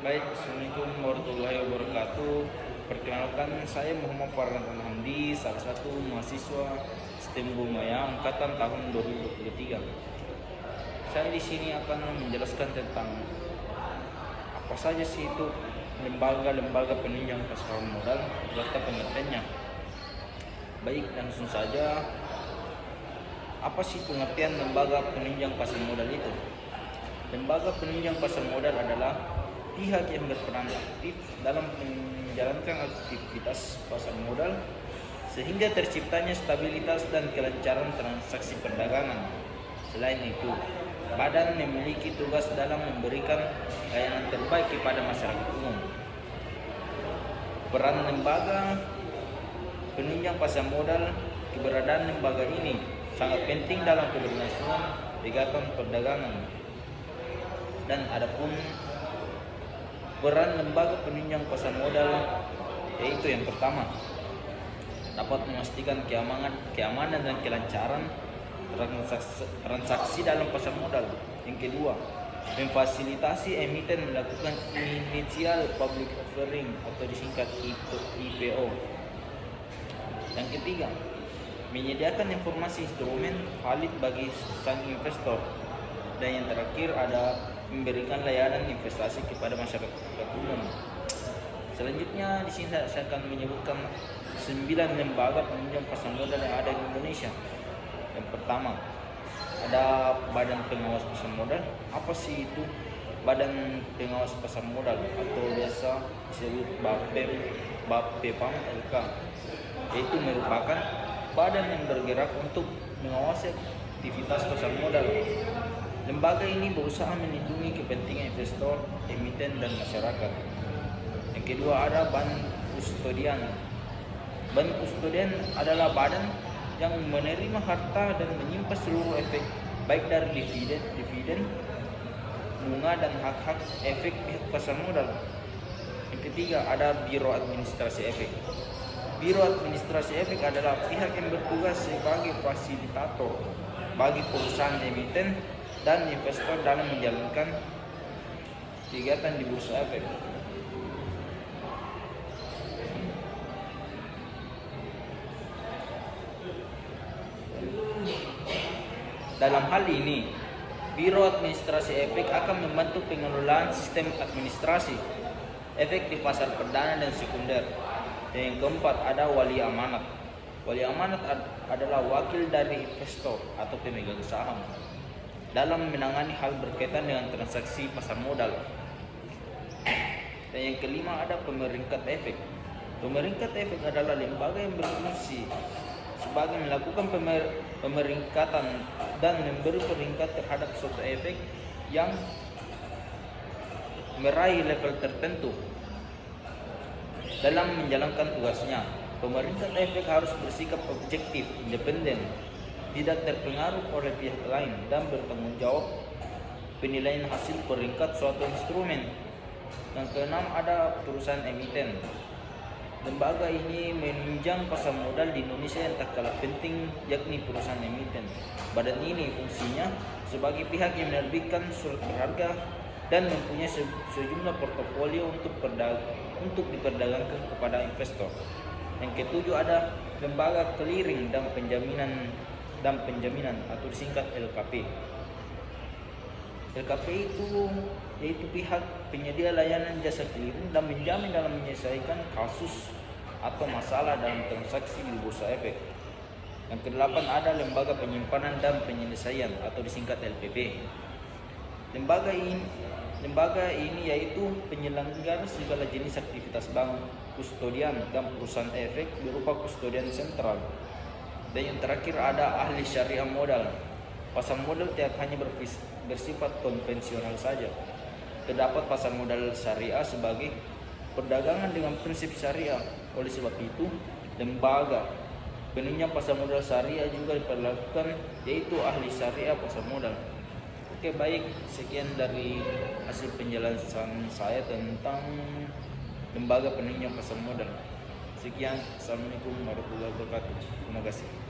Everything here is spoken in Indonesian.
Baik, Assalamualaikum warahmatullahi wabarakatuh. Perkenalkan, saya Muhammad Farhan Hamdi, salah satu mahasiswa STEM Bumaya angkatan tahun 2023. Saya di sini akan menjelaskan tentang apa saja sih itu lembaga-lembaga penunjang pasar modal serta pengertiannya. Baik, langsung saja. Apa sih pengertian lembaga penunjang pasar modal itu? Lembaga penunjang pasar modal adalah pihak yang berperan aktif dalam menjalankan aktivitas pasar modal sehingga terciptanya stabilitas dan kelancaran transaksi perdagangan. Selain itu, badan memiliki tugas dalam memberikan layanan terbaik kepada masyarakat umum. Peran lembaga penunjang pasar modal, keberadaan lembaga ini sangat penting dalam keberlangsungan kegiatan perdagangan. Dan adapun peran lembaga penunjang pasar modal, yaitu yang pertama, dapat memastikan keamanan dan kelancaran transaksi dalam pasar modal. Yang kedua, memfasilitasi emiten melakukan initial public offering atau disingkat IPO. Yang ketiga, menyediakan informasi instrumen valid bagi sang investor. Dan yang terakhir ada memberikan layanan investasi kepada masyarakat umum. Selanjutnya di sini saya akan menyebutkan 9 lembaga penunjang pasar modal yang ada di Indonesia. Yang pertama, ada Badan Pengawas Pasar Modal. Apa sih itu Badan Pengawas Pasar Modal atau biasa disebut BAPEPAM LK? Yaitu merupakan badan yang bergerak untuk mengawasi aktivitas pasar modal. Lembaga ini berusaha melindungi kepentingan investor, emiten, dan masyarakat. Yang kedua ada Bank Kustodian. Bank Kustodian adalah badan yang menerima harta dan menyimpan seluruh efek baik dari dividen, bunga, dan hak-hak efek pihak pasar modal. Yang ketiga ada Biro Administrasi Efek. Biro Administrasi Efek adalah pihak yang bertugas sebagai fasilitator bagi perusahaan emiten dan investor dalam menjalankan kegiatan di bursa efek. Dalam hal ini, Biro Administrasi Efek akan membantu pengelolaan sistem administrasi efek di pasar perdana dan sekunder. Dan yang keempat ada Wali Amanat. Wali Amanat adalah wakil dari investor atau pemegang saham dalam menangani hal berkaitan dengan transaksi pasar modal. Dan yang kelima ada Pemeringkat Efek. Pemeringkat Efek adalah lembaga yang berfungsi sebagai melakukan pemeringkatan dan memberi peringkat terhadap suatu efek yang meraih level tertentu. Dalam menjalankan tugasnya, pemeringkat efek harus bersikap objektif, independen, tidak terpengaruh oleh pihak lain, dan bertanggung jawab penilaian hasil peringkat suatu instrumen. Yang keenam ada perusahaan emiten. Lembaga ini menunjang pasar modal di Indonesia yang tak kalah penting, yakni perusahaan emiten. Badan ini fungsinya sebagai pihak yang menerbitkan surat berharga dan mempunyai sejumlah portofolio untuk diperdagangkan kepada investor. Yang ketujuh ada lembaga clearing dan penjaminan atau disingkat LKP. LKP itu yaitu pihak penyedia layanan jasa clearing dan menjamin dalam menyelesaikan kasus atau masalah dalam transaksi di bursa efek. Yang kedelapan ada lembaga penyimpanan dan penyelesaian atau disingkat LPP. Lembaga ini yaitu penyelenggara segala jenis aktivitas bank, kustodian, dan perusahaan efek berupa kustodian sentral. Dan yang terakhir ada ahli syariah modal. Pasar modal tidak hanya bersifat konvensional saja. Terdapat pasar modal syariah sebagai perdagangan dengan prinsip syariah. Oleh sebab itu, lembaga penunjang pasar modal syariah juga diperlakukan, yaitu ahli syariah pasar modal. Oke, baik, sekian dari hasil penjelasan saya tentang lembaga penunjang pasar modal. Sekian, assalamualaikum warahmatullahi wabarakatuh. Terima kasih.